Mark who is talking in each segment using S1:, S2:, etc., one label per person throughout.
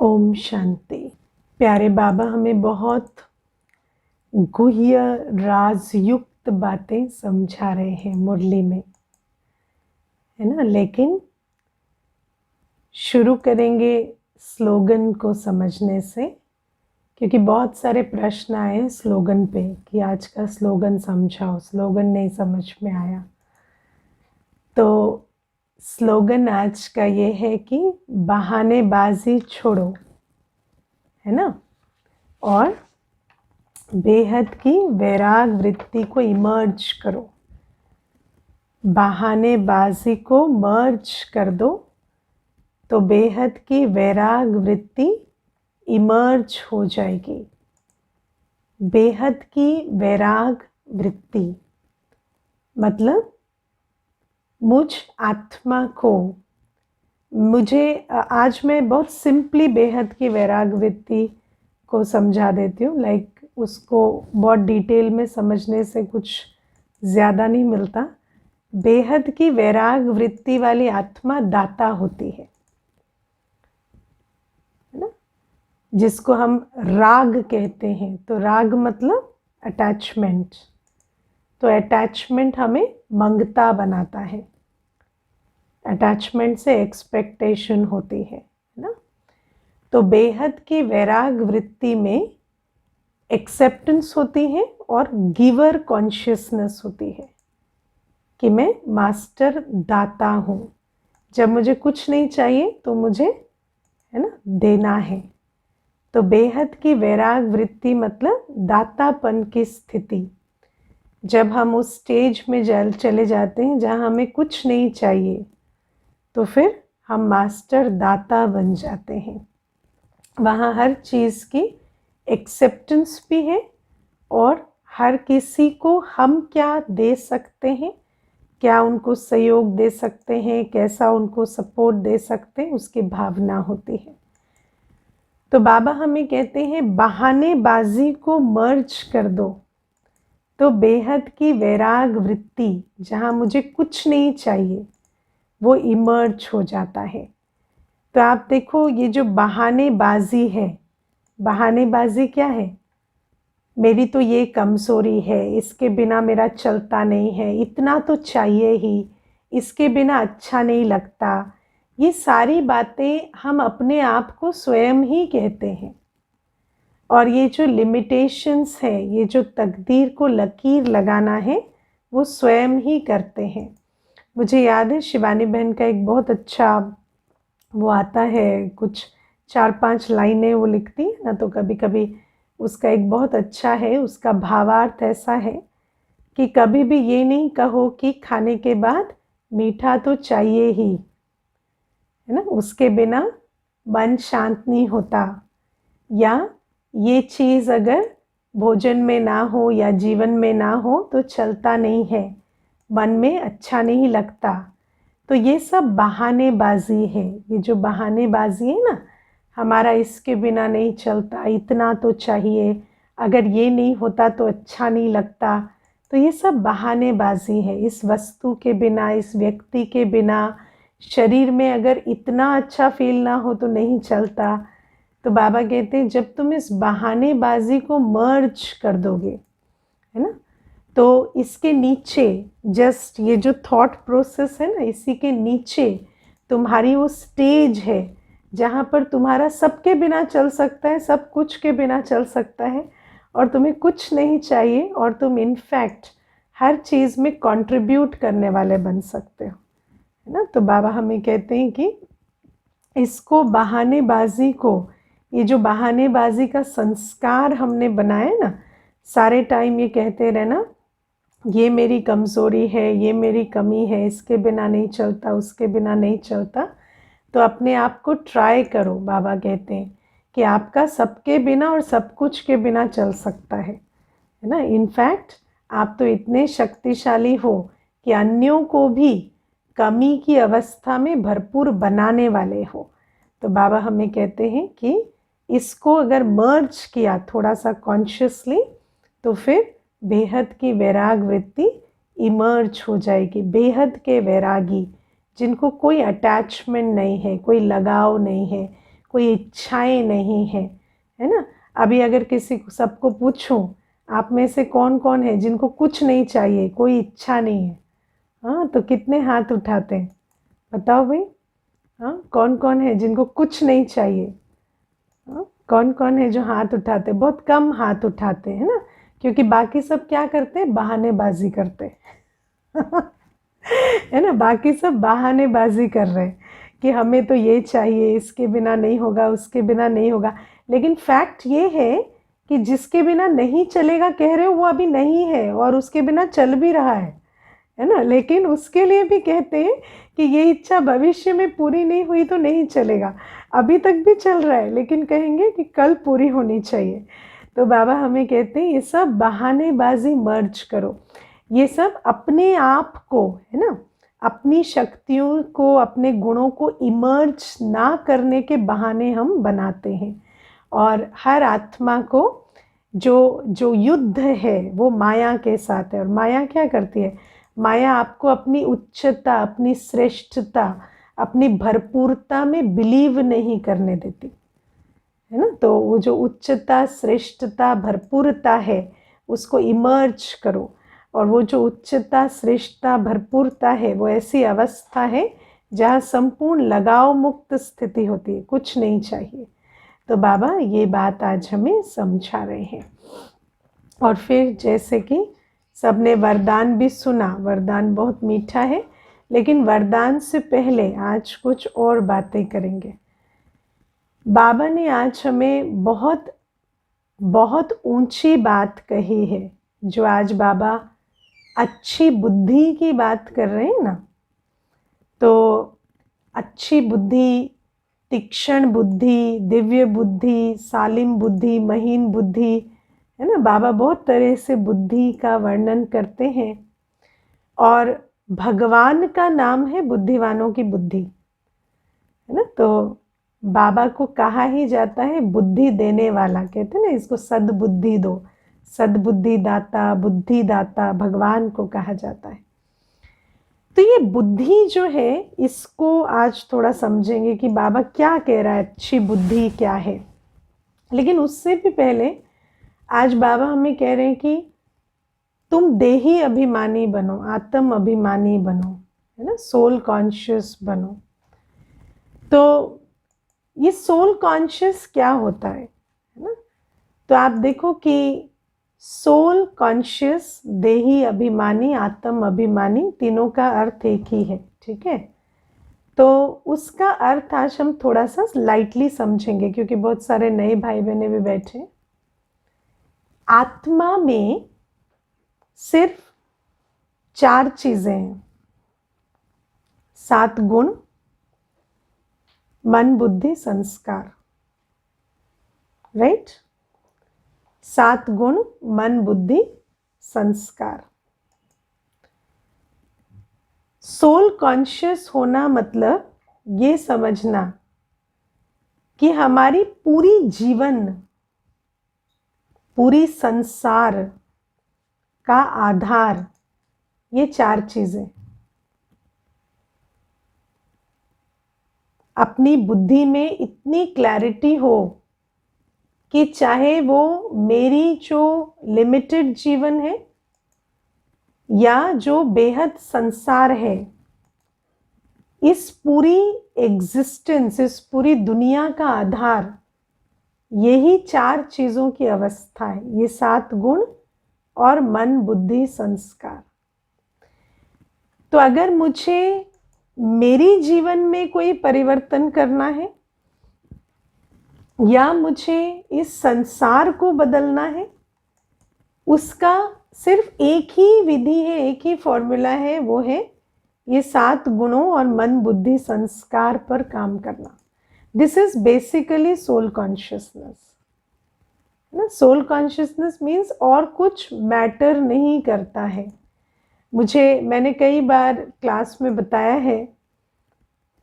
S1: ओम शांति। प्यारे बाबा हमें बहुत गुह्य राज युक्त बातें समझा रहे हैं मुरली में, है ना। लेकिन शुरू करेंगे स्लोगन को समझने से, क्योंकि बहुत सारे प्रश्न आए स्लोगन पे कि आज का स्लोगन समझाओ, स्लोगन नहीं समझ में आया। तो स्लोगन आज का ये है कि बहानेबाजी छोड़ो, है ना, और बेहद की वैराग वृत्ति को इमर्ज करो। बहानेबाजी को मर्ज कर दो तो बेहद की वैराग वृत्ति इमर्ज हो जाएगी। बेहद की वैराग वृत्ति मतलब मुझ आत्मा को, आज मैं बहुत सिंपली बेहद की वैराग वृत्ति को समझा देती हूँ। उसको बहुत डिटेल में समझने से कुछ ज़्यादा नहीं मिलता। बेहद की वैराग वृत्ति वाली आत्मा दाता होती है ना, जिसको हम राग कहते हैं। तो राग मतलब अटैचमेंट। तो अटैचमेंट हमें मंगता बनाता है, अटैचमेंट से एक्सपेक्टेशन होती है ना। तो बेहद की वैराग वृत्ति में एक्सेप्टेंस होती है और गिवर कॉन्शियसनेस होती है कि मैं मास्टर दाता हूँ। जब मुझे कुछ नहीं चाहिए तो मुझे, है ना, देना है। तो बेहद की वैराग वृत्ति मतलब दातापन की स्थिति। जब हम उस स्टेज में चले जाते हैं जहाँ हमें कुछ नहीं चाहिए, तो फिर हम मास्टर दाता बन जाते हैं। वहाँ हर चीज़ की एक्सेप्टेंस भी है और हर किसी को हम क्या दे सकते हैं, क्या उनको सहयोग दे सकते हैं, कैसा उनको सपोर्ट दे सकते हैं, उसकी भावना होती है। तो बाबा हमें कहते हैं बहानेबाजी को मर्ज कर दो तो बेहद की वैराग वृत्ति, जहाँ मुझे कुछ नहीं चाहिए, वो इमर्ज हो जाता है। तो आप देखो, ये जो बहानेबाजी है, बहानेबाजी क्या है? मेरी तो ये कमज़ोरी है, इसके बिना मेरा चलता नहीं है, इतना तो चाहिए ही, इसके बिना अच्छा नहीं लगता। ये सारी बातें हम अपने आप को स्वयं ही कहते हैं। और ये जो लिमिटेशंस है, ये जो तकदीर को लकीर लगाना है, वो स्वयं ही करते हैं। मुझे याद है शिवानी बहन का एक बहुत अच्छा वो आता है, कुछ 4-5 लाइनें वो लिखती है ना, तो कभी कभी उसका एक बहुत अच्छा है, उसका भावार्थ ऐसा है कि कभी भी ये नहीं कहो कि खाने के बाद मीठा तो चाहिए ही, है ना, उसके बिना मन शांत नहीं होता। या ये चीज़ अगर भोजन में ना हो या जीवन में ना हो तो चलता नहीं है, मन में अच्छा नहीं लगता। तो ये सब बहानेबाजी है। ये जो बहानेबाजी है ना, हमारा इसके बिना नहीं चलता, इतना तो चाहिए, अगर ये नहीं होता तो अच्छा नहीं लगता। तो ये सब बहानेबाजी है। इस वस्तु के बिना, इस व्यक्ति के बिना, शरीर में अगर इतना अच्छा फील ना हो तो नहीं चलता। तो बाबा कहते हैं जब तुम इस बहानेबाजी को मर्ज कर दोगे, है ना, तो इसके नीचे जस्ट ये जो थॉट प्रोसेस है ना, इसी के नीचे तुम्हारी वो स्टेज है जहाँ पर तुम्हारा सबके बिना चल सकता है, सब कुछ के बिना चल सकता है, और तुम्हें कुछ नहीं चाहिए, और तुम इनफैक्ट हर चीज़ में कंट्रीब्यूट करने वाले बन सकते हो, है ना। तो बाबा हमें कहते हैं कि इसको बहानेबाजी को, ये जो बहानेबाजी का संस्कार हमने बनाया ना, सारे टाइम ये कहते रहना ये मेरी कमज़ोरी है, ये मेरी कमी है, इसके बिना नहीं चलता, उसके बिना नहीं चलता। तो अपने आप को ट्राई करो। बाबा कहते हैं कि आपका सबके बिना और सब कुछ के बिना चल सकता है ना। इनफैक्ट आप तो इतने शक्तिशाली हो कि अन्यों को भी कमी की अवस्था में भरपूर बनाने वाले हो। तो बाबा हमें कहते हैं कि इसको अगर मर्ज किया थोड़ा सा कॉन्शियसली, तो फिर बेहद की वैराग वृत्ति इमर्ज हो जाएगी। बेहद के वैरागी जिनको कोई अटैचमेंट नहीं है, कोई लगाव नहीं है, कोई इच्छाएं नहीं है, है ना। अभी अगर किसी सबको पूछूं आप में से कौन कौन है जिनको कुछ नहीं चाहिए, कोई इच्छा नहीं है, हाँ, तो कितने हाथ उठाते हैं बताओ भाई। हाँ, कौन कौन है जिनको कुछ नहीं चाहिए? हाँ, कौन कौन है जो हाथ उठाते? बहुत कम हाथ उठाते हैं ना, क्योंकि बाकी सब क्या करते हैं, बहानेबाजी करते हैं है ना, बाकी सब बहानेबाजी कर रहे हैं कि हमें तो ये चाहिए, इसके बिना नहीं होगा, उसके बिना नहीं होगा। लेकिन फैक्ट ये है कि जिसके बिना नहीं चलेगा कह रहे हो, वो अभी नहीं है और उसके बिना चल भी रहा है ना। लेकिन उसके लिए भी कहते हैं कि ये इच्छा भविष्य में पूरी नहीं हुई तो नहीं चलेगा, अभी तक भी चल रहा है, लेकिन कहेंगे कि कल पूरी होनी चाहिए। तो बाबा हमें कहते हैं ये सब बहानेबाजी मर्ज करो, ये सब अपने आप को, है ना, अपनी शक्तियों को, अपने गुणों को इमर्ज ना करने के बहाने हम बनाते हैं। और हर आत्मा को जो जो युद्ध है वो माया के साथ है। और माया क्या करती है? माया आपको अपनी उच्चता, अपनी श्रेष्ठता, अपनी भरपूरता में बिलीव नहीं करने देती, है ना। तो वो जो उच्चता, श्रेष्ठता, भरपूरता है उसको इमर्ज करो। और वो जो उच्चता, श्रेष्ठता, भरपूरता है वो ऐसी अवस्था है जहाँ संपूर्ण लगाव मुक्त स्थिति होती है, कुछ नहीं चाहिए। तो बाबा ये बात आज हमें समझा रहे हैं। और फिर जैसे कि सबने वरदान भी सुना, वरदान बहुत मीठा है, लेकिन वरदान से पहले आज कुछ और बातें करेंगे। बाबा ने आज हमें बहुत बहुत ऊंची बात कही है, जो आज बाबा अच्छी बुद्धि की बात कर रहे हैं ना। तो अच्छी बुद्धि, तीक्ष्ण बुद्धि, दिव्य बुद्धि, सालिम बुद्धि, महीन बुद्धि, है ना। बाबा बहुत तरह से बुद्धि का वर्णन करते हैं। और भगवान का नाम है बुद्धिवानों की बुद्धि, है ना। तो बाबा को कहा ही जाता है बुद्धि देने वाला, कहते हैं ना इसको सद्बुद्धि दो, सद्बुद्धि दाता, बुद्धि दाता भगवान को कहा जाता है। तो ये बुद्धि जो है इसको आज थोड़ा समझेंगे कि बाबा क्या कह रहा है, अच्छी बुद्धि क्या है। लेकिन उससे भी पहले आज बाबा हमें कह रहे हैं कि तुम देही अभिमानी बनो, आत्म अभिमानी बनो, है ना, सोल कॉन्शियस बनो। तो ये सोल कॉन्शियस क्या होता है ना। तो आप देखो कि सोल कॉन्शियस, देही अभिमानी, आत्म अभिमानी, तीनों का अर्थ एक ही है, ठीक है। तो उसका अर्थ आज हम थोड़ा सा लाइटली समझेंगे, क्योंकि बहुत सारे नए भाई बहने भी बैठे। आत्मा में सिर्फ 4 चीजें हैं, 7 गुण, मन, बुद्धि, संस्कार, राइट। 7 गुण, मन, बुद्धि, संस्कार। सोल कॉन्शियस होना मतलब ये समझना कि हमारी पूरी जीवन, पूरी संसार का आधार ये 4 चीजें। अपनी बुद्धि में इतनी क्लैरिटी हो कि चाहे वो मेरी जो लिमिटेड जीवन है या जो बेहद संसार है, इस पूरी एग्जिस्टेंस, इस पूरी दुनिया का आधार यही 4 चीजों की अवस्था है, ये 7 गुण और मन, बुद्धि, संस्कार। तो अगर मुझे मेरी जीवन में कोई परिवर्तन करना है या मुझे इस संसार को बदलना है, उसका सिर्फ एक ही विधि है, एक ही फॉर्मूला है, वो है ये 7 गुणों और मन, बुद्धि, संस्कार पर काम करना। This is basically soul consciousness ना। सोल कॉन्शियसनेस मीन्स और कुछ मैटर नहीं करता है। मैंने कई बार क्लास में बताया है,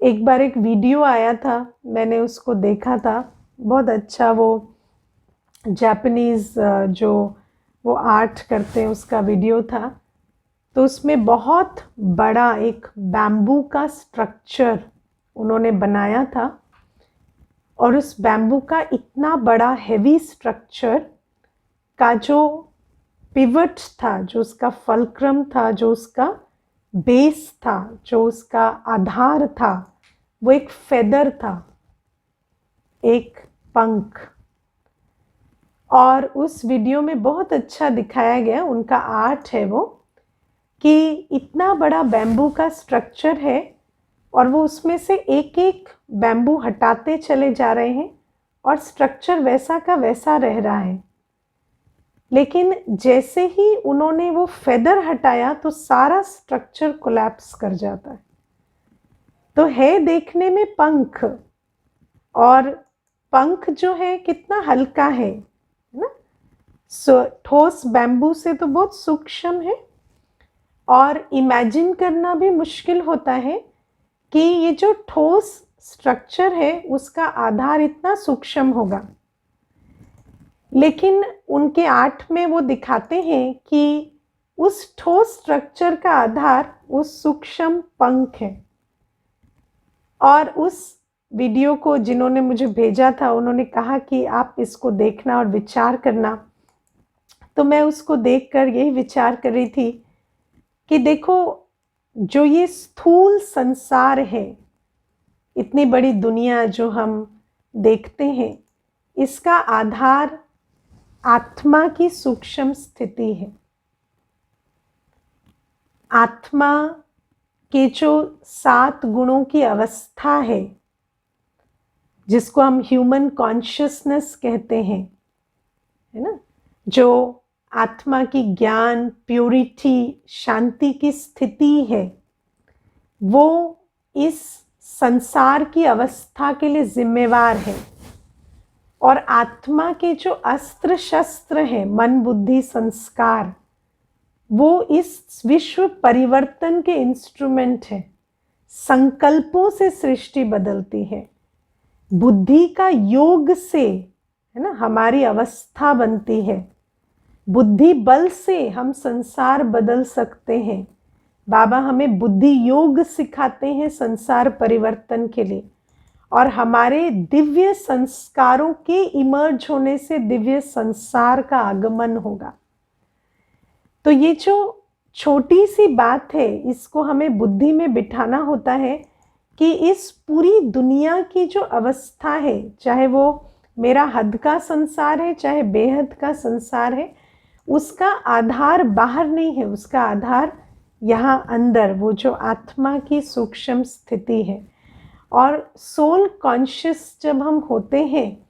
S1: एक बार एक वीडियो आया था, मैंने उसको देखा था, बहुत अच्छा, वो जापानीज जो वो आर्ट करते हैं उसका वीडियो था। तो उसमें बहुत बड़ा एक बैम्बू का स्ट्रक्चर उन्होंने बनाया था और उस बैम्बू का इतना बड़ा हेवी स्ट्रक्चर का जो पिवट था, जो उसका फल्क्रम था, जो उसका बेस था, जो उसका आधार था, वो एक फेदर था, एक पंख। और उस वीडियो में बहुत अच्छा दिखाया गया, उनका आर्ट है वो, कि इतना बड़ा बैम्बू का स्ट्रक्चर है और वो उसमें से एक एक बैम्बू हटाते चले जा रहे हैं और स्ट्रक्चर वैसा का वैसा रह रहा है। लेकिन जैसे ही उन्होंने वो फेदर हटाया तो सारा स्ट्रक्चर कोलैप्स कर जाता है। तो है देखने में पंख, और पंख जो है कितना हल्का है ना, ठोस बैम्बू से तो बहुत सूक्ष्म है, और इमेजिन करना भी मुश्किल होता है कि ये जो ठोस स्ट्रक्चर है उसका आधार इतना सूक्ष्म होगा। लेकिन उनके आर्ट में वो दिखाते हैं कि उस ठोस स्ट्रक्चर का आधार उस सूक्ष्म पंख है। और उस वीडियो को जिन्होंने मुझे भेजा था उन्होंने कहा कि आप इसको देखना और विचार करना। तो मैं उसको देखकर यही विचार कर रही थी कि देखो, जो ये स्थूल संसार है, इतनी बड़ी दुनिया जो हम देखते हैं, इसका आधार आत्मा की सूक्ष्म स्थिति है। आत्मा के जो 7 गुणों की अवस्था है, जिसको हम ह्यूमन कॉन्शियसनेस कहते हैं, है ना, जो आत्मा की ज्ञान, प्योरिटी, शांति की स्थिति है, वो इस संसार की अवस्था के लिए जिम्मेवार है। और आत्मा के जो अस्त्र शस्त्र हैं, मन, बुद्धि, संस्कार, वो इस विश्व परिवर्तन के इंस्ट्रूमेंट है। संकल्पों से सृष्टि बदलती है, बुद्धि का योग से, है ना, हमारी अवस्था बनती है। बुद्धि बल से हम संसार बदल सकते हैं। बाबा हमें बुद्धि योग सिखाते हैं संसार परिवर्तन के लिए, और हमारे दिव्य संस्कारों के इमर्ज होने से दिव्य संसार का आगमन होगा। तो ये जो छोटी सी बात है, इसको हमें बुद्धि में बिठाना होता है कि इस पूरी दुनिया की जो अवस्था है, चाहे वो मेरा हद का संसार है, चाहे बेहद का संसार है, उसका आधार बाहर नहीं है, उसका आधार यहाँ अंदर, वो जो आत्मा की सूक्ष्म स्थिति है। और सोल कॉन्शियस जब हम होते हैं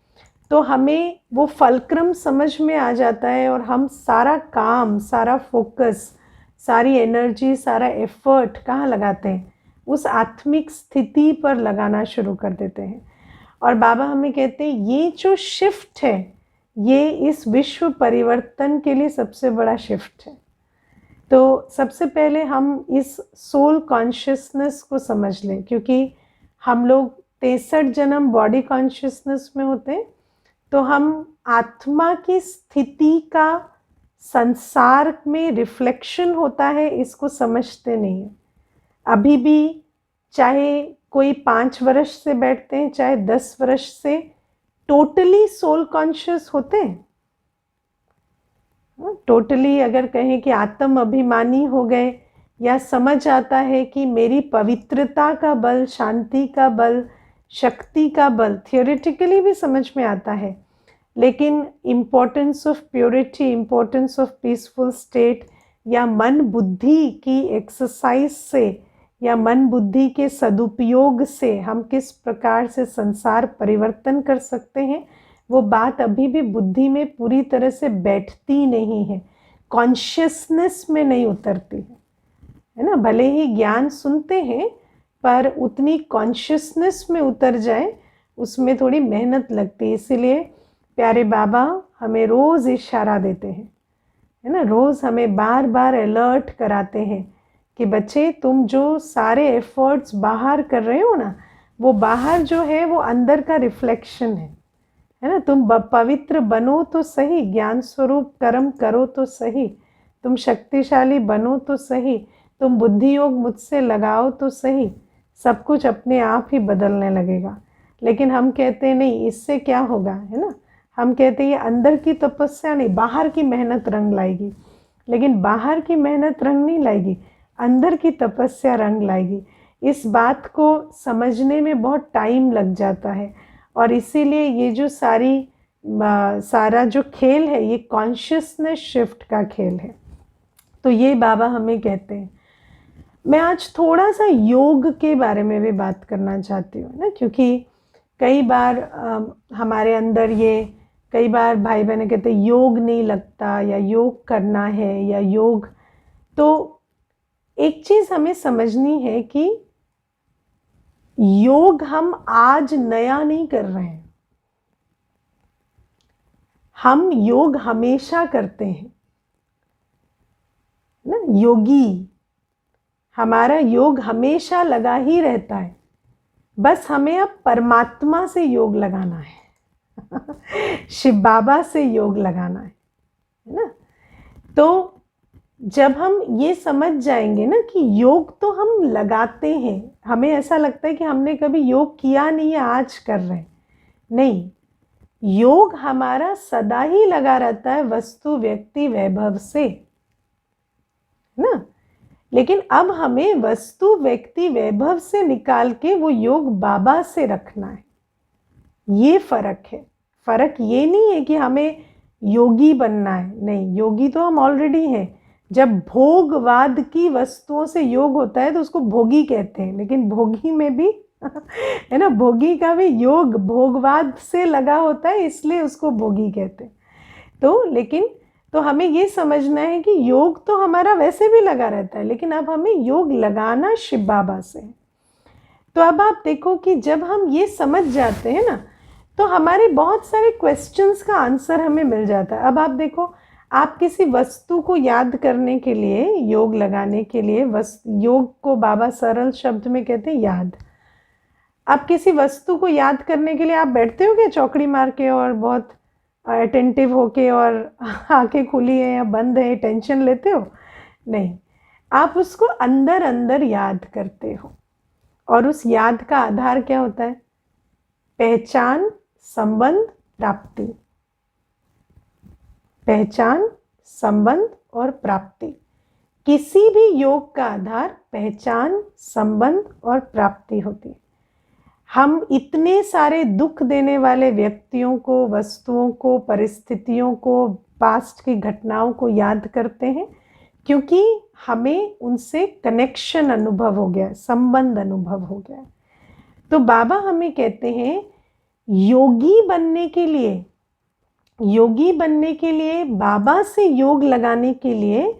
S1: तो हमें वो फलक्रम समझ में आ जाता है, और हम सारा काम, सारा फोकस, सारी एनर्जी, सारा एफर्ट कहाँ लगाते हैं? उस आत्मिक स्थिति पर लगाना शुरू कर देते हैं। और बाबा हमें कहते हैं ये जो शिफ्ट है, ये इस विश्व परिवर्तन के लिए सबसे बड़ा शिफ्ट है। तो सबसे पहले हम इस सोल कॉन्शियसनेस को समझ लें, क्योंकि हम लोग 63 जन्म बॉडी कॉन्शियसनेस में होते हैं, तो हम आत्मा की स्थिति का संसार में रिफ्लेक्शन होता है, इसको समझते नहीं हैं। अभी भी चाहे कोई 5 वर्ष से बैठते हैं, चाहे 10 वर्ष से, टोटली सोल कॉन्शियस होते हैं। टोटली अगर कहें कि आत्म अभिमानी हो गए, या समझ आता है कि मेरी पवित्रता का बल, शांति का बल, शक्ति का बल, थियोरेटिकली भी समझ में आता है, लेकिन importance of purity, importance of peaceful state, या मन बुद्धि की एक्सरसाइज से, या मन बुद्धि के सदुपयोग से हम किस प्रकार से संसार परिवर्तन कर सकते हैं, वो बात अभी भी बुद्धि में पूरी तरह से बैठती नहीं है, कॉन्शियसनेस में नहीं उतरती है ना। भले ही ज्ञान सुनते हैं, पर उतनी कॉन्शियसनेस में उतर जाए उसमें थोड़ी मेहनत लगती है। इसीलिए प्यारे बाबा हमें रोज़ इशारा देते हैं, है ना, रोज़ हमें बार बार अलर्ट कराते हैं कि बच्चे, तुम जो सारे एफर्ट्स बाहर कर रहे हो ना, वो बाहर जो है वो अंदर का रिफ्लेक्शन है ना। तुम पवित्र बनो तो सही, ज्ञान स्वरूप कर्म करो तो सही, तुम शक्तिशाली बनो तो सही, तुम बुद्धि योग मुझसे लगाओ तो सही, सब कुछ अपने आप ही बदलने लगेगा। लेकिन हम कहते हैं नहीं, इससे क्या होगा, है ना। हम कहते हैं ये अंदर की तपस्या नहीं, बाहर की मेहनत रंग लाएगी। लेकिन बाहर की मेहनत रंग नहीं लाएगी, अंदर की तपस्या रंग लाएगी। इस बात को समझने में बहुत टाइम लग जाता है, और इसीलिए ये जो सारा जो खेल है ये कॉन्शियसनेस शिफ्ट का खेल है। तो ये बाबा हमें कहते हैं। मैं आज थोड़ा सा योग के बारे में भी बात करना चाहती हूँ ना, क्योंकि कई बार हमारे अंदर ये, कई बार भाई बहन कहते योग नहीं लगता, या योग करना है, या योग। तो एक चीज़ हमें समझनी है कि योग हम आज नया नहीं कर रहे हैं, हम योग हमेशा करते हैं ना। योगी, हमारा योग हमेशा लगा ही रहता है, बस हमें अब परमात्मा से योग लगाना है शिव बाबा से योग लगाना है ना। तो जब हम ये समझ जाएंगे ना कि योग तो हम लगाते हैं, हमें ऐसा लगता है कि हमने कभी योग किया नहीं है, आज कर रहे हैं, नहीं, योग हमारा सदा ही लगा रहता है वस्तु व्यक्ति वैभव से, ना। लेकिन अब हमें वस्तु व्यक्ति वैभव से निकाल के वो योग बाबा से रखना है। ये फर्क है। फर्क ये नहीं है कि हमें योगी बनना है, नहीं, योगी तो हम ऑलरेडी हैं। जब भोगवाद की वस्तुओं से योग होता है तो उसको भोगी कहते हैं, लेकिन भोगी में भी है ना, भोगी का भी योग भोगवाद से लगा होता है, इसलिए उसको भोगी कहते हैं। तो लेकिन तो हमें ये समझना है कि योग तो हमारा वैसे भी लगा रहता है, लेकिन अब हमें योग लगाना शिव बाबा से। तो अब आप देखो कि जब हम ये समझ जाते हैं ना, तो हमारे बहुत सारे क्वेश्चंस का आंसर हमें मिल जाता है। अब आप देखो, आप किसी वस्तु को याद करने के लिए, योग लगाने के लिए, योग को बाबा सरल शब्द में कहते हैं याद। आप किसी वस्तु को याद करने के लिए आप बैठते हो क्या चौकड़ी मार के और बहुत अटेंटिव होके, और आंखें खुली है या बंद है, टेंशन लेते हो? नहीं, आप उसको अंदर अंदर याद करते हो। और उस याद का आधार क्या होता है? पहचान, संबंध, प्राप्ति। पहचान, संबंध और प्राप्ति। किसी भी योग का आधार पहचान, संबंध और प्राप्ति होती है। हम इतने सारे दुख देने वाले व्यक्तियों को, वस्तुओं को, परिस्थितियों को, पास्ट की घटनाओं को याद करते हैं क्योंकि हमें उनसे कनेक्शन अनुभव हो गया है, संबंध अनुभव हो गया है। तो बाबा हमें कहते हैं योगी बनने के लिए, योगी बनने के लिए, बाबा से योग लगाने के लिए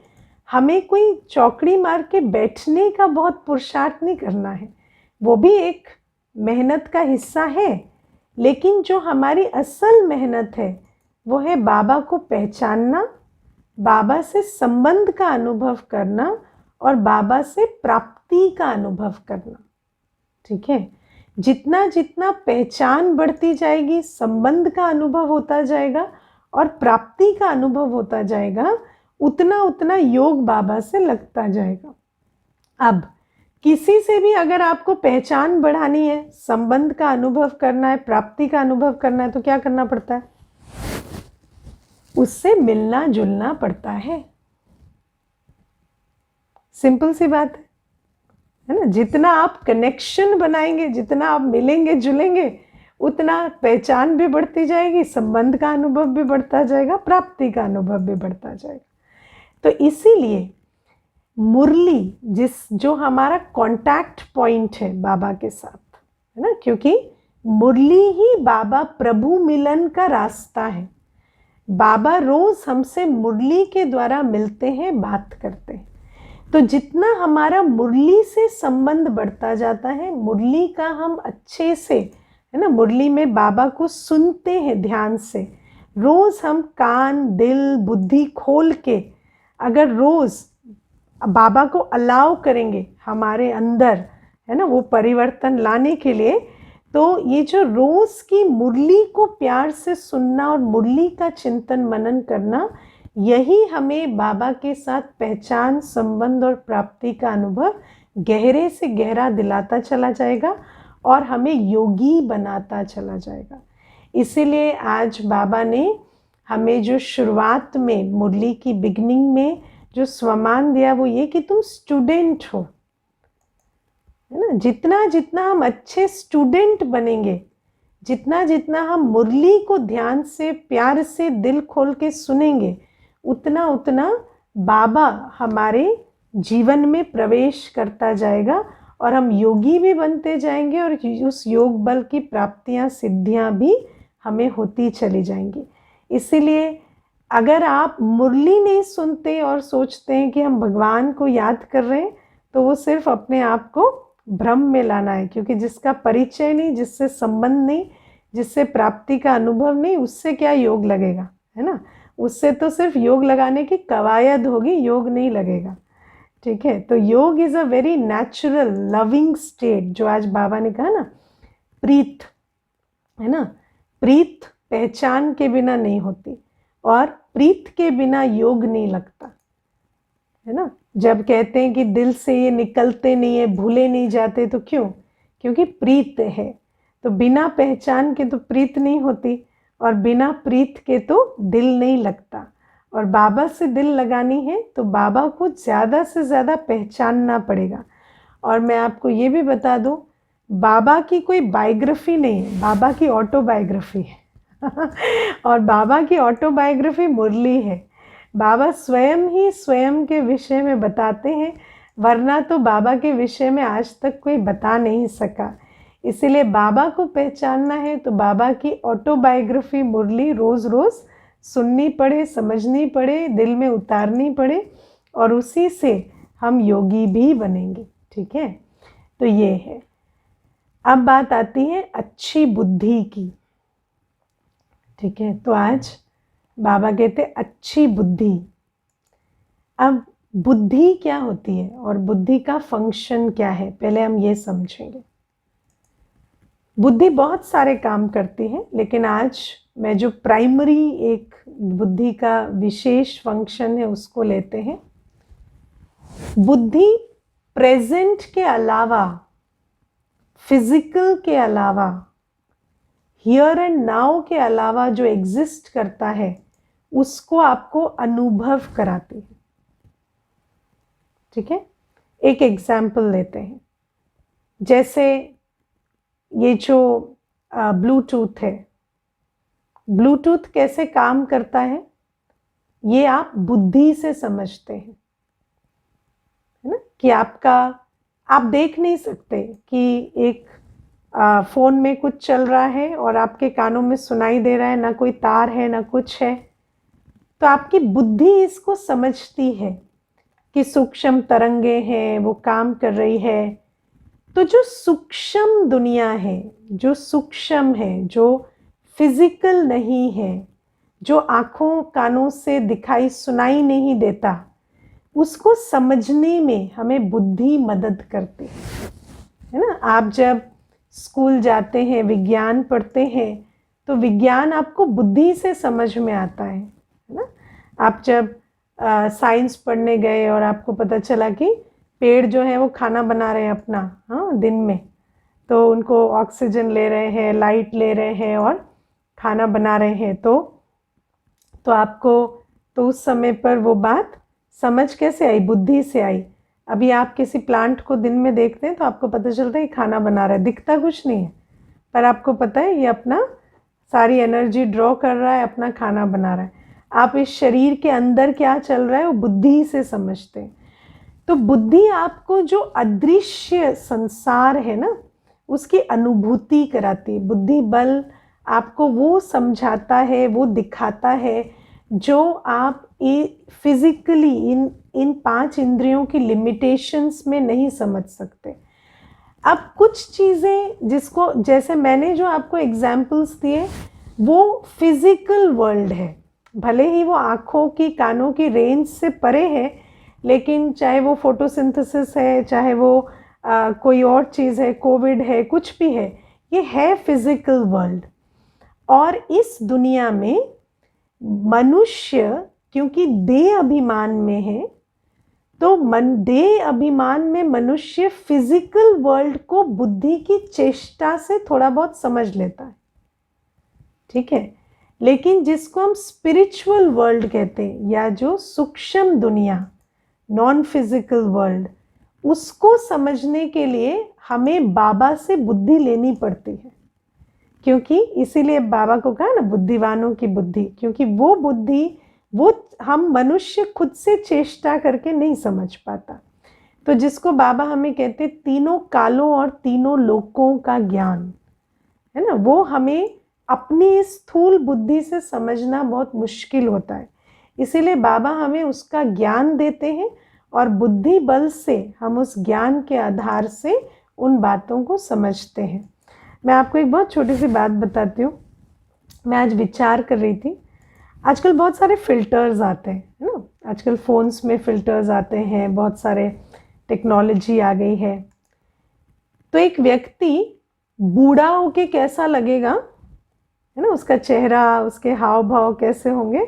S1: हमें कोई चौकड़ी मार के बैठने का बहुत पुरुषार्थ नहीं करना है। वो भी एक मेहनत का हिस्सा है, लेकिन जो हमारी असल मेहनत है वो है बाबा को पहचानना, बाबा से संबंध का अनुभव करना और बाबा से प्राप्ति का अनुभव करना। ठीक है, जितना जितना पहचान बढ़ती जाएगी, संबंध का अनुभव होता जाएगा और प्राप्ति का अनुभव होता जाएगा, उतना उतना योग बाबा से लगता जाएगा। अब किसी से भी अगर आपको पहचान बढ़ानी है, संबंध का अनुभव करना है, प्राप्ति का अनुभव करना है, तो क्या करना पड़ता है? उससे मिलना जुलना पड़ता है। सिंपल सी बात है ना। जितना आप कनेक्शन बनाएंगे, जितना आप मिलेंगे जुलेंगे, उतना पहचान भी बढ़ती जाएगी, संबंध का अनुभव भी बढ़ता जाएगा, प्राप्ति का अनुभव भी बढ़ता जाएगा। तो इसीलिए मुरली, जो हमारा कांटेक्ट पॉइंट है बाबा के साथ, है ना, क्योंकि मुरली ही बाबा प्रभु मिलन का रास्ता है। बाबा रोज हमसे मुरली के द्वारा मिलते हैं, बात करते हैं। तो जितना हमारा मुरली से संबंध बढ़ता जाता है, मुरली का हम अच्छे से, है ना, मुरली में बाबा को सुनते हैं ध्यान से, रोज हम कान, दिल, बुद्धि खोल के अगर रोज बाबा को अलाउ करेंगे हमारे अंदर, है ना, वो परिवर्तन लाने के लिए, तो ये जो रोज की मुरली को प्यार से सुनना और मुरली का चिंतन मनन करना, यही हमें बाबा के साथ पहचान, संबंध और प्राप्ति का अनुभव गहरे से गहरा दिलाता चला जाएगा। और हमें योगी बनाता चला जाएगा। इसीलिए आज बाबा ने हमें जो शुरुआत में मुरली की बिगनिंग में जो स्वमान दिया वो ये कि तुम स्टूडेंट हो, है ना। जितना जितना हम अच्छे स्टूडेंट बनेंगे, जितना जितना हम मुरली को ध्यान से प्यार से दिल खोल के सुनेंगे, उतना उतना बाबा हमारे जीवन में प्रवेश करता जाएगा और हम योगी भी बनते जाएंगे और उस योग बल की प्राप्तियां सिद्धियां भी हमें होती चली जाएंगी। इसीलिए अगर आप मुरली नहीं सुनते और सोचते हैं कि हम भगवान को याद कर रहे हैं, तो वो सिर्फ अपने आप को भ्रम में लाना है, क्योंकि जिसका परिचय नहीं, जिससे संबंध नहीं, जिससे प्राप्ति का अनुभव नहीं, उससे क्या योग लगेगा, है ना। उससे तो सिर्फ योग लगाने की कवायद होगी, योग नहीं लगेगा। ठीक है, तो योग is a very natural loving state, जो आज बाबा ने कहा ना, प्रीत, है ना। प्रीत पहचान के बिना नहीं होती और प्रीत के बिना योग नहीं लगता, है ना। जब कहते हैं कि दिल से ये निकलते नहीं है, भूले नहीं जाते, तो क्यों? क्योंकि प्रीत है। तो बिना पहचान के तो प्रीत नहीं होती और बिना प्रीत के तो दिल नहीं लगता। और बाबा से दिल लगानी है तो बाबा को ज़्यादा से ज़्यादा पहचानना पड़ेगा। और मैं आपको ये भी बता दूं, बाबा की कोई बायोग्राफी नहीं है, बाबा की ऑटोबायोग्राफी है और बाबा की ऑटोबायोग्राफी मुरली है। बाबा स्वयं ही स्वयं के विषय में बताते हैं, वरना तो बाबा के विषय में आज तक कोई बता नहीं सका। इसीलिए बाबा को पहचानना है तो बाबा की ऑटोबायोग्राफी मुरली रोज़ रोज़ सुननी पड़े, समझनी पड़े, दिल में उतारनी पड़े और उसी से हम योगी भी बनेंगे। ठीक है, तो ये है। अब बात आती है अच्छी बुद्धि की। ठीक है, तो आज बाबा कहते अच्छी बुद्धि। अब बुद्धि क्या होती है और बुद्धि का फंक्शन क्या है, पहले हम ये समझेंगे। बुद्धि बहुत सारे काम करती है, लेकिन आज मैं जो प्राइमरी एक बुद्धि का विशेष फंक्शन है उसको लेते हैं। बुद्धि प्रेजेंट के अलावा, फिजिकल के अलावा, हियर एंड नाउ के अलावा जो एग्जिस्ट करता है उसको आपको अनुभव कराती है। ठीक है, एक एग्जाम्पल लेते हैं। जैसे ये जो ब्लूटूथ है, ब्लूटूथ कैसे काम करता है ये आप बुद्धि से समझते हैं, है ना। कि आप देख नहीं सकते कि एक फ़ोन में कुछ चल रहा है और आपके कानों में सुनाई दे रहा है, ना कोई तार है ना कुछ है, तो आपकी बुद्धि इसको समझती है कि सूक्ष्म तरंगे हैं, वो काम कर रही है। तो जो सूक्ष्म दुनिया है, जो सूक्ष्म है, जो फिजिकल नहीं है, जो आँखों कानों से दिखाई सुनाई नहीं देता, उसको समझने में हमें बुद्धि मदद करती है ना। आप जब स्कूल जाते हैं, विज्ञान पढ़ते हैं, तो विज्ञान आपको बुद्धि से समझ में आता है ना। आप जब साइंस पढ़ने गए और आपको पता चला कि पेड़ जो है वो खाना बना रहे हैं अपना, हाँ, दिन में, तो उनको ऑक्सीजन ले रहे हैं, लाइट ले रहे हैं और खाना बना रहे हैं, तो आपको तो उस समय पर वो बात समझ कैसे आई? बुद्धि से आई। अभी आप किसी प्लांट को दिन में देखते हैं तो आपको पता चलता है कि खाना बना रहा है, दिखता कुछ नहीं है, पर आपको पता है ये अपना सारी एनर्जी ड्रॉ कर रहा है, अपना खाना बना रहा है। आप इस शरीर के अंदर क्या चल रहा है वो बुद्धि से समझते हैं। तो बुद्धि आपको जो अदृश्य संसार है ना उसकी अनुभूति कराती है। बुद्धि बल आपको वो समझाता है, वो दिखाता है जो आप फिजिकली इन 5 इंद्रियों की लिमिटेशंस में नहीं समझ सकते। अब कुछ चीज़ें जिसको, जैसे मैंने जो आपको एग्जाम्पल्स दिए, वो फिजिकल वर्ल्ड है, भले ही वो आँखों की कानों की रेंज से परे है, लेकिन चाहे वो फोटोसिंथेसिस है, चाहे वो कोई और चीज़ है, कोविड है, कुछ भी है, ये है फिजिकल वर्ल्ड। और इस दुनिया में मनुष्य क्योंकि देह अभिमान में है, तो देह अभिमान में मनुष्य फिजिकल वर्ल्ड को बुद्धि की चेष्टा से थोड़ा बहुत समझ लेता है, ठीक है। लेकिन जिसको हम स्पिरिचुअल वर्ल्ड कहते हैं, या जो सूक्ष्म दुनिया, नॉन फिजिकल वर्ल्ड, उसको समझने के लिए हमें बाबा से बुद्धि लेनी पड़ती है। क्योंकि इसीलिए बाबा को कहा ना बुद्धिवानों की बुद्धि, क्योंकि वो बुद्धि वो हम मनुष्य खुद से चेष्टा करके नहीं समझ पाता। तो जिसको बाबा हमें कहते तीनों कालों और तीनों लोकों का ज्ञान, है ना, वो हमें अपनी स्थूल बुद्धि से समझना बहुत मुश्किल होता है। इसीलिए बाबा हमें उसका ज्ञान देते हैं और बुद्धि बल से हम उस ज्ञान के आधार से उन बातों को समझते हैं। मैं आपको एक बहुत छोटी सी बात बताती हूँ। मैं आज विचार कर रही थी, आजकल बहुत सारे फिल्टर्स आते हैं, है ना, आजकल फ़ोन्स में फ़िल्टर्स आते हैं, बहुत सारे टेक्नोलॉजी आ गई है। तो एक व्यक्ति बूढ़ा होके कैसा लगेगा, है ना, उसका चेहरा, उसके हाव भाव कैसे होंगे,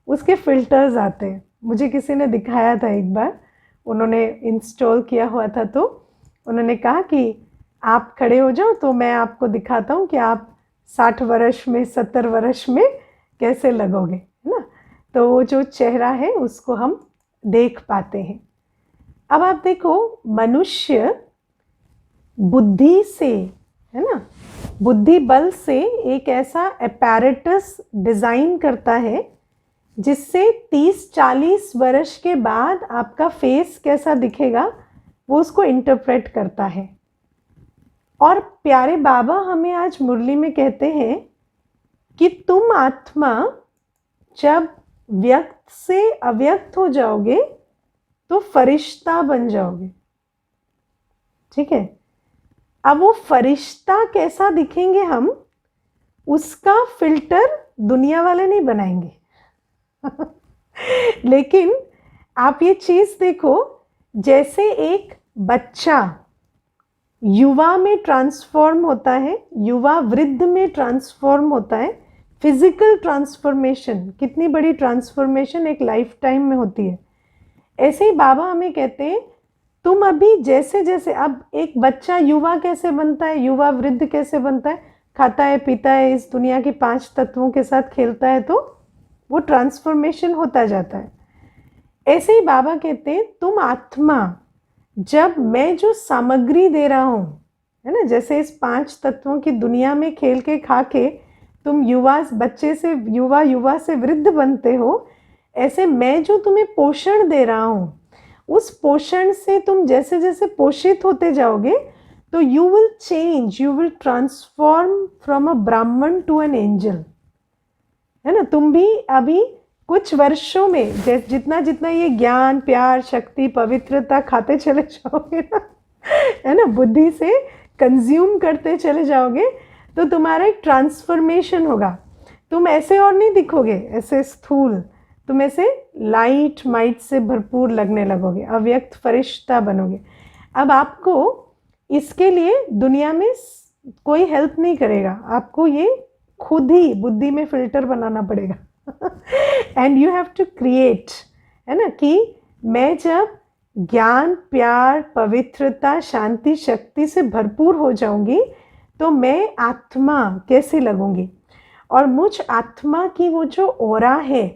S1: उसके फिल्टर्स आते हैं। मुझे किसी ने दिखाया था एक बार, उन्होंने इंस्टॉल किया हुआ था, तो उन्होंने कहा कि आप खड़े हो जाओ तो मैं आपको दिखाता हूँ कि आप 60 वर्ष में, 70 वर्ष में कैसे लगोगे, है ना। तो वो जो चेहरा है उसको हम देख पाते हैं। अब आप देखो, मनुष्य बुद्धि से, है ना, बुद्धि बल से एक ऐसा अपैरेटस डिज़ाइन करता है जिससे 30-40 वर्ष के बाद आपका फेस कैसा दिखेगा वो उसको इंटरप्रेट करता है। और प्यारे बाबा हमें आज मुरली में कहते हैं कि तुम आत्मा जब व्यक्त से अव्यक्त हो जाओगे तो फरिश्ता बन जाओगे, ठीक है। अब वो फरिश्ता कैसा दिखेंगे हम, उसका फिल्टर दुनिया वाले नहीं बनाएंगे लेकिन आप ये चीज़ देखो, जैसे एक बच्चा युवा में ट्रांसफॉर्म होता है, युवा वृद्ध में ट्रांसफॉर्म होता है, फिजिकल ट्रांसफॉर्मेशन, कितनी बड़ी ट्रांसफॉर्मेशन एक लाइफ टाइम में होती है। ऐसे ही बाबा हमें कहते हैं तुम अभी जैसे जैसे, अब एक बच्चा युवा कैसे बनता है, युवा वृद्ध कैसे बनता है, खाता है पीता है, इस दुनिया के 5 तत्वों के साथ खेलता है, तो वो ट्रांसफॉर्मेशन होता जाता है। ऐसे ही बाबा कहते हैं तुम आत्मा जब मैं जो सामग्री दे रहा हूँ, है ना, जैसे इस 5 तत्वों की दुनिया में खेल के खा के तुम युवा बच्चे से युवा, युवा से वृद्ध बनते हो, ऐसे मैं जो तुम्हें पोषण दे रहा हूँ, उस पोषण से तुम जैसे जैसे पोषित होते जाओगे तो you will change, you will transform from a ब्राह्मण टू एन एंजल, है ना। तुम भी अभी कुछ वर्षों में जितना जितना ये ज्ञान, प्यार, शक्ति, पवित्रता खाते चले जाओगे ना, है ना, बुद्धि से कंज्यूम करते चले जाओगे, तो तुम्हारा एक ट्रांसफॉर्मेशन होगा। तुम ऐसे और नहीं दिखोगे, ऐसे स्थूल, तुम ऐसे लाइट माइट से भरपूर लगने लगोगे, अव्यक्त फरिश्ता बनोगे। अब आपको इसके लिए दुनिया में कोई हेल्प नहीं करेगा, आपको ये खुद ही बुद्धि में फिल्टर बनाना पड़ेगा and you have to create, है ना, कि मैं जब ज्ञान, प्यार, पवित्रता, शांति, शक्ति से भरपूर हो जाऊंगी तो मैं आत्मा कैसी लगूंगी, और मुझ आत्मा की वो जो ऑरा है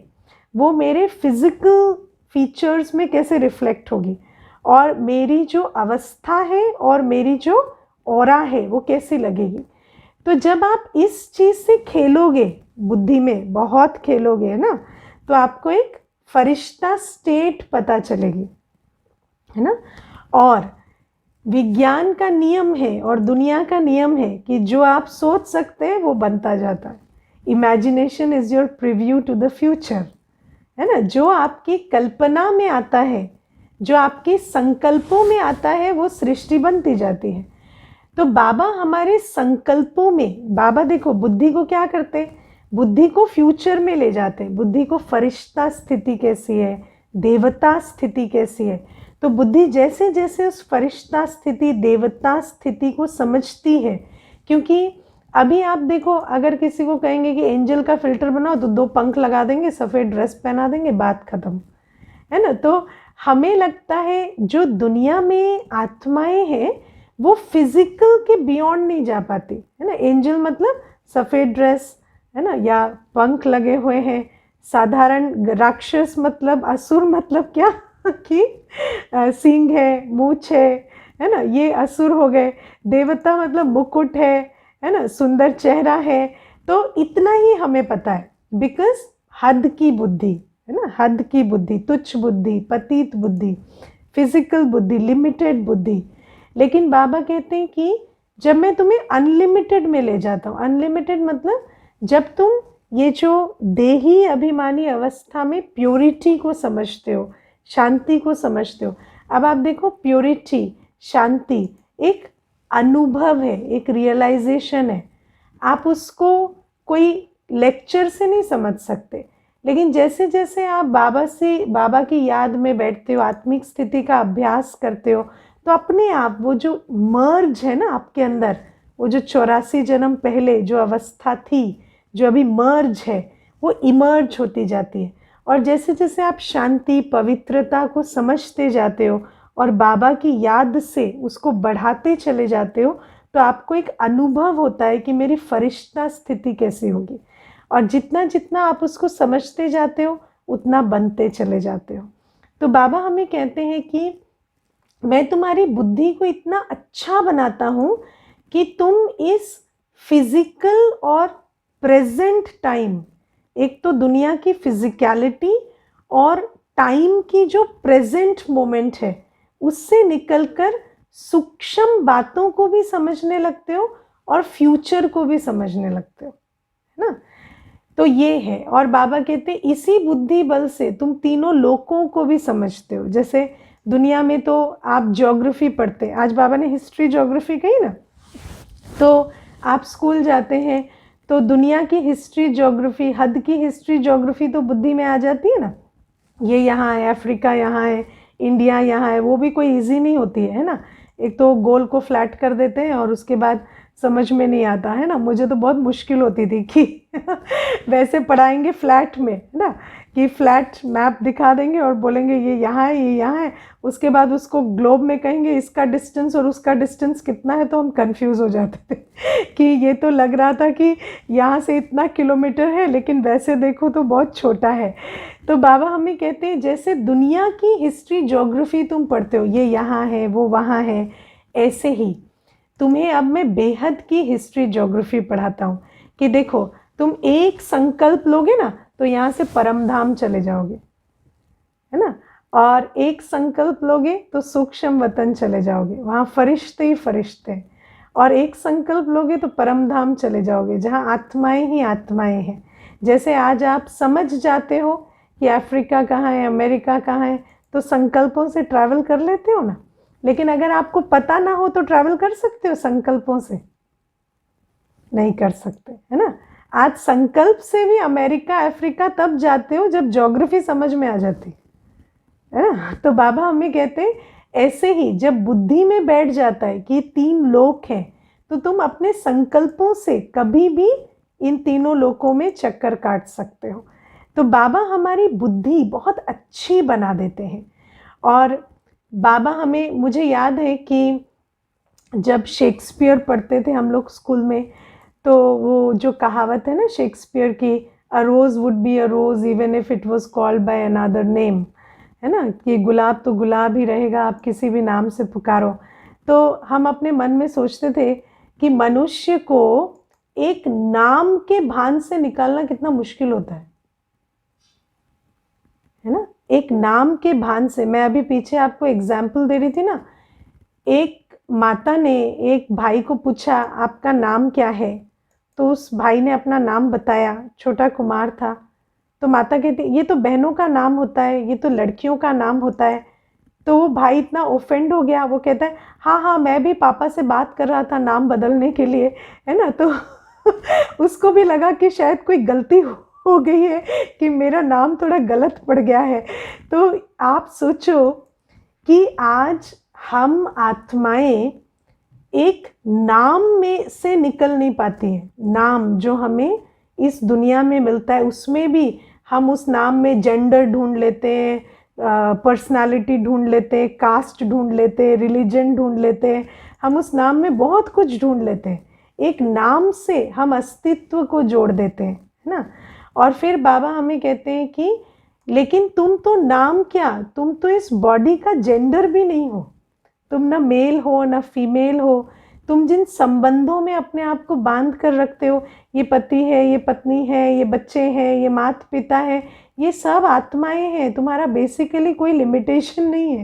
S1: वो मेरे फिजिकल फीचर्स में कैसे रिफ्लेक्ट होगी, और मेरी जो अवस्था है और मेरी जो ऑरा है वो कैसी लगेगी। तो जब आप इस चीज़ से खेलोगे, बुद्धि में बहुत खेलोगे, है ना, तो आपको एक फरिश्ता स्टेट पता चलेगी, है ना। और विज्ञान का नियम है और दुनिया का नियम है कि जो आप सोच सकते हैं वो बनता जाता है। Imagination is your preview to the future, है ना। जो आपकी कल्पना में आता है, जो आपके संकल्पों में आता है, वो सृष्टि बनती जाती है। तो बाबा हमारे संकल्पों में, बाबा देखो बुद्धि को क्या करते हैं, बुद्धि को फ्यूचर में ले जाते हैं। बुद्धि को फरिश्ता स्थिति कैसी है, देवता स्थिति कैसी है, तो बुद्धि जैसे जैसे उस फरिश्ता स्थिति, देवता स्थिति को समझती है, क्योंकि अभी आप देखो, अगर किसी को कहेंगे कि एंजल का फिल्टर बनाओ तो 2 पंख लगा देंगे, सफ़ेद ड्रेस पहना देंगे, बात खत्म, है ना। तो हमें लगता है जो दुनिया में आत्माएं हैं वो फिजिकल के बियॉन्ड नहीं जा पाती है ना। एंजल मतलब सफ़ेद ड्रेस है ना, या पंख लगे हुए हैं। साधारण राक्षस मतलब असुर मतलब क्या कि सींग है, मूछ है ना, ये असुर हो गए। देवता मतलब मुकुट है ना, सुंदर चेहरा है। तो इतना ही हमें पता है, बिकॉज हद की बुद्धि है ना, हद की बुद्धि, तुच्छ बुद्धि, पतित बुद्धि, फिजिकल बुद्धि, लिमिटेड बुद्धि। लेकिन बाबा कहते हैं कि जब मैं तुम्हें अनलिमिटेड में ले जाता हूँ, अनलिमिटेड मतलब जब तुम ये जो देही अभिमानी अवस्था में प्योरिटी को समझते हो, शांति को समझते हो। अब आप देखो, प्योरिटी, शांति एक अनुभव है, एक रियलाइजेशन है। आप उसको कोई लेक्चर से नहीं समझ सकते, लेकिन जैसे जैसे आप बाबा की याद में बैठते हो, आत्मिक स्थिति का अभ्यास करते हो, तो अपने आप वो जो मर्ज है ना आपके अंदर, वो जो 84 जन्म पहले जो अवस्था थी, जो अभी मर्ज है, वो इमर्ज होती जाती है। और जैसे जैसे आप शांति, पवित्रता को समझते जाते हो और बाबा की याद से उसको बढ़ाते चले जाते हो, तो आपको एक अनुभव होता है कि मेरी फरिश्ता स्थिति कैसी होगी। और जितना जितना आप उसको समझते जाते हो उतना बनते चले जाते हो। तो बाबा हमें कहते हैं कि मैं तुम्हारी बुद्धि को इतना अच्छा बनाता हूँ कि तुम इस फिजिकल और प्रेजेंट टाइम, एक तो दुनिया की फिजिकलिटी और टाइम की जो प्रेजेंट मोमेंट है, उससे निकलकर सूक्ष्म बातों को भी समझने लगते हो और फ्यूचर को भी समझने लगते हो, है ना। तो ये है। और बाबा कहते हैं इसी बुद्धि बल से तुम तीनों लोकों को भी समझते हो। जैसे दुनिया में तो आप ज्योग्राफी पढ़ते हैं, आज बाबा ने हिस्ट्री ज्योग्राफी कही ना, तो आप स्कूल जाते हैं तो दुनिया की हिस्ट्री ज्योग्राफी, हद की हिस्ट्री ज्योग्राफी तो बुद्धि में आ जाती है ना। ये यहाँ है, अफ्रीका यहाँ है, इंडिया यहाँ है, वो भी कोई इजी नहीं होती है ना। एक तो गोल को फ्लैट कर देते हैं और उसके बाद समझ में नहीं आता है ना। मुझे तो बहुत मुश्किल होती थी कि वैसे पढ़ाएंगे फ्लैट में है ना, कि फ्लैट मैप दिखा देंगे और बोलेंगे ये यहाँ है, ये यहाँ है, उसके बाद उसको ग्लोब में कहेंगे इसका डिस्टेंस और उसका डिस्टेंस कितना है, तो हम कंफ्यूज हो जाते थे कि ये तो लग रहा था कि यहाँ से इतना किलोमीटर है, लेकिन वैसे देखो तो बहुत छोटा है। तो बाबा हमें कहते हैं जैसे दुनिया की हिस्ट्री ज्योग्राफी तुम पढ़ते हो, ये यहाँ है, वो वहाँ है, ऐसे ही तुम्हें अब मैं बेहद की हिस्ट्री ज्योग्राफी पढ़ाता हूँ कि देखो तुम एक संकल्प लोगे ना तो यहाँ से परम धाम चले जाओगे, है ना। और एक संकल्प लोगे तो सूक्ष्म वतन चले जाओगे, वहाँ फरिश्ते ही फरिश्ते। और एक संकल्प लोगे तो परम धाम चले जाओगे, जहाँ आत्माएं ही आत्माएं हैं। जैसे आज आप समझ जाते हो कि अफ्रीका कहाँ है, अमेरिका कहाँ है, तो संकल्पों से ट्रैवल कर लेते हो ना। लेकिन अगर आपको पता ना हो तो ट्रैवल कर सकते हो संकल्पों से? नहीं कर सकते, है ना। आज संकल्प से भी अमेरिका, अफ्रीका तब जाते हो जब ज्योग्राफी समझ में आ जाती है ना। तो बाबा हमें कहते हैं ऐसे ही जब बुद्धि में बैठ जाता है कि 3 लोक हैं, तो तुम अपने संकल्पों से कभी भी इन तीनों लोकों में चक्कर काट सकते हो। तो बाबा हमारी बुद्धि बहुत अच्छी बना देते हैं। और बाबा हमें, मुझे याद है कि जब शेक्सपियर पढ़ते थे हम लोग स्कूल में, तो वो जो कहावत है ना शेक्सपियर की, a rose would be a rose even if it was called by another name, है ना, कि गुलाब तो गुलाब ही रहेगा, आप किसी भी नाम से पुकारो। तो हम अपने मन में सोचते थे कि मनुष्य को एक नाम के भान से निकालना कितना मुश्किल होता है ना। एक नाम के भान से, मैं अभी पीछे आपको एग्जाम्पल दे रही थी ना, एक माता ने एक भाई को पूछा आपका नाम क्या है, तो उस भाई ने अपना नाम बताया, छोटा कुमार था। तो माता कहती ये तो बहनों का नाम होता है, ये तो लड़कियों का नाम होता है। तो वो भाई इतना ऑफेंड हो गया, वो कहता है हाँ हाँ मैं भी पापा से बात कर रहा था नाम बदलने के लिए, है ना। तो उसको भी लगा कि शायद कोई गलती हो गई है, कि मेरा नाम थोड़ा गलत पड़ गया है। तो आप सोचो कि आज हम आत्माएं एक नाम में से निकल नहीं पाती हैं। नाम जो हमें इस दुनिया में मिलता है, उसमें भी हम उस नाम में जेंडर ढूंढ लेते हैं, पर्सनालिटी ढूंढ लेते हैं, कास्ट ढूंढ लेते हैं, रिलीजन ढूंढ लेते हैं, हम उस नाम में बहुत कुछ ढूंढ लेते हैं। एक नाम से हम अस्तित्व को जोड़ देते हैं, है ना। और फिर बाबा हमें कहते हैं कि लेकिन तुम तो नाम क्या, तुम तो इस बॉडी का जेंडर भी नहीं हो, तुम ना मेल हो ना फीमेल हो। तुम जिन संबंधों में अपने आप को बांध कर रखते हो, ये पति है, ये पत्नी है, ये बच्चे हैं, ये माता पिता है, ये सब आत्माएं हैं, तुम्हारा बेसिकली कोई लिमिटेशन नहीं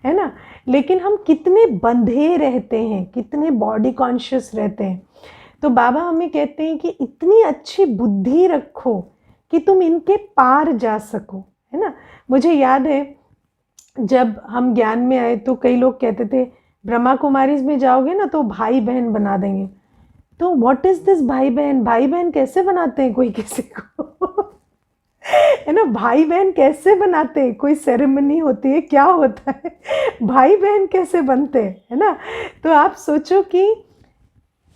S1: है ना। लेकिन हम कितने बंधे रहते हैं, कितने बॉडी कॉन्शियस रहते हैं। तो बाबा हमें कहते हैं कि इतनी अच्छी बुद्धि रखो कि तुम इनके पार जा सको, है ना। मुझे याद है जब हम ज्ञान में आए तो कई लोग कहते थे ब्रह्मा कुमारीज में जाओगे ना तो भाई बहन बना देंगे। तो व्हाट इज दिस भाई बहन, भाई बहन कैसे बनाते हैं कोई किसी को है ना, भाई बहन कैसे बनाते हैं, कोई सेरेमनी होती है, क्या होता है, भाई बहन कैसे बनते हैं, है ना। तो आप सोचो कि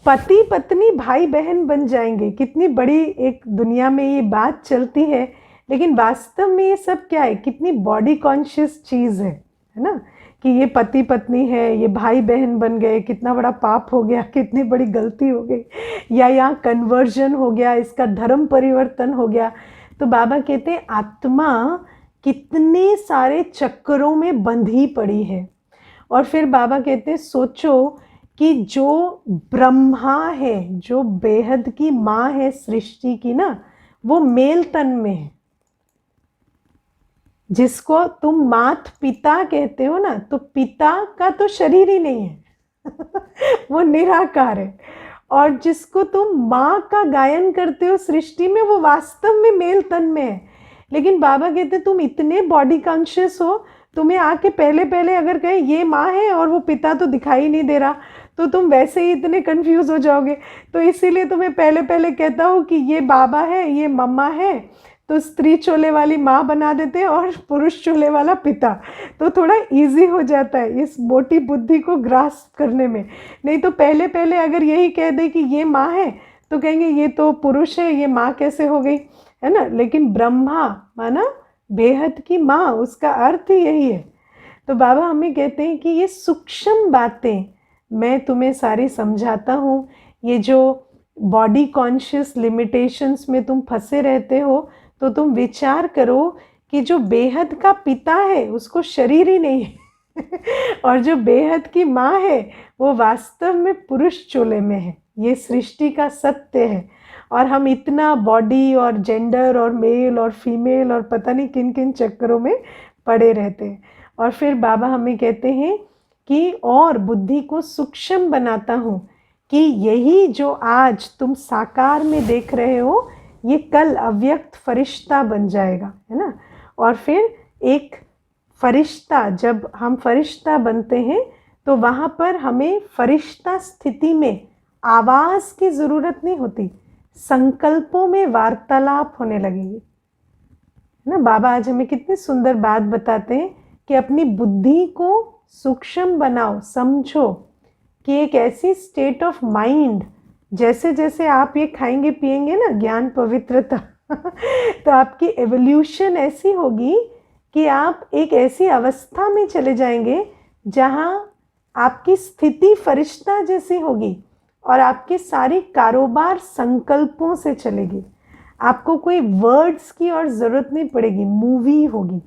S1: पति पत्नी भाई बहन बन जाएंगे, कितनी बड़ी एक दुनिया में ये बात चलती है। लेकिन वास्तव में ये सब क्या है, कितनी बॉडी कॉन्शियस चीज़ है ना, कि ये पति पत्नी है, ये भाई बहन बन गए, कितना बड़ा पाप हो गया, कितनी बड़ी गलती हो गई, या यहाँ कन्वर्जन हो गया, इसका धर्म परिवर्तन हो गया। तो बाबा कहते हैं आत्मा कितने सारे चक्करों में बंधी पड़ी है। और फिर बाबा कहते हैं सोचो कि जो ब्रह्मा है, जो बेहद की माँ है सृष्टि की ना, वो मेल तन में है। जिसको तुम मात पिता कहते हो ना, तो पिता का तो शरीर ही नहीं है वो निराकार है। और जिसको तुम माँ का गायन करते हो सृष्टि में, वो वास्तव में मेल तन में है। लेकिन बाबा कहते तुम इतने बॉडी कॉन्शियस हो, तुम्हें आके पहले पहले अगर कहें ये माँ है और वो पिता तो दिखाई नहीं दे रहा, तो तुम वैसे ही इतने कंफ्यूज हो जाओगे। तो इसीलिए तुम्हें पहले पहले कहता हूँ कि ये बाबा है, ये मम्मा है, तो स्त्री चोले वाली माँ बना देते हैं और पुरुष चोले वाला पिता, तो थोड़ा इजी हो जाता है इस मोटी बुद्धि को ग्रास्प करने में। नहीं तो पहले पहले अगर यही कह दे कि ये माँ है, तो कहेंगे ये तो पुरुष है, ये माँ कैसे हो गई, है ना। लेकिन ब्रह्मा माना बेहद की माँ, उसका अर्थ ही यही है। तो बाबा हमें कहते हैं कि ये सूक्ष्म बातें मैं तुम्हें सारी समझाता हूँ। ये जो बॉडी कॉन्शियस लिमिटेशंस में तुम फंसे रहते हो, तो तुम विचार करो कि जो बेहद का पिता है उसको शरीर ही नहीं है और जो बेहद की माँ है वो वास्तव में पुरुष चोले में है। ये सृष्टि का सत्य है। और हम इतना बॉडी और जेंडर और मेल और फीमेल और पता नहीं किन किन चक्करों में पड़े रहते हैं। और फिर बाबा हमें कहते हैं कि और बुद्धि को सूक्ष्म बनाता हूँ कि यही जो आज तुम साकार में देख रहे हो, ये कल अव्यक्त फरिश्ता बन जाएगा, है ना। और फिर एक फरिश्ता, जब हम फरिश्ता बनते हैं तो वहाँ पर हमें फरिश्ता स्थिति में आवाज़ की ज़रूरत नहीं होती, संकल्पों में वार्तालाप होने लगेगी, है ना। बाबा आज हमें कितनी सुंदर बात बताते हैं कि अपनी बुद्धि को सूक्ष्म बनाओ, समझो कि एक ऐसी स्टेट ऑफ माइंड, जैसे जैसे आप ये खाएंगे पिएंगे ना, ज्ञान पवित्रता तो आपकी एवोल्यूशन ऐसी होगी कि आप एक ऐसी अवस्था में चले जाएंगे जहाँ आपकी स्थिति फरिश्ता जैसी होगी और आपकी सारी कारोबार संकल्पों से चलेगी। आपको कोई वर्ड्स की और ज़रूरत नहीं पड़ेगी, मूवी होगी।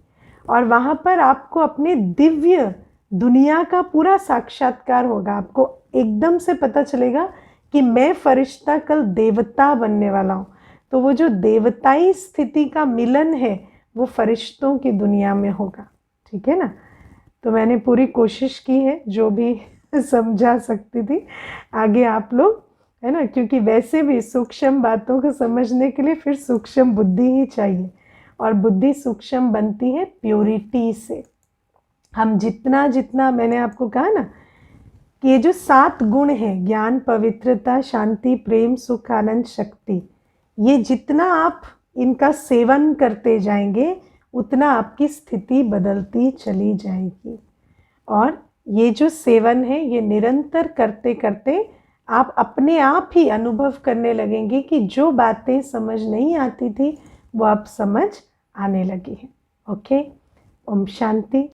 S1: और वहाँ पर आपको अपने दिव्य दुनिया का पूरा साक्षात्कार होगा। आपको एकदम से पता चलेगा कि मैं फरिश्ता कल देवता बनने वाला हूँ। तो वो जो देवताई स्थिति का मिलन है वो फरिश्तों की दुनिया में होगा, ठीक है ना। तो मैंने पूरी कोशिश की है जो भी समझा सकती थी। आगे आप लोग, है ना, क्योंकि वैसे भी सूक्ष्म बातों को समझने के लिए फिर सूक्ष्म बुद्धि ही चाहिए। और बुद्धि सूक्ष्म बनती है प्योरिटी से। हम जितना जितना, मैंने आपको कहा ना कि ये जो 7 गुण हैं, ज्ञान, पवित्रता, शांति, प्रेम, सुख, आनंद, शक्ति, ये जितना आप इनका सेवन करते जाएंगे उतना आपकी स्थिति बदलती चली जाएगी। और ये जो सेवन है ये निरंतर करते करते आप अपने आप ही अनुभव करने लगेंगे कि जो बातें समझ नहीं आती थी वो अब समझ आने लगी है। ओके, ओम शांति।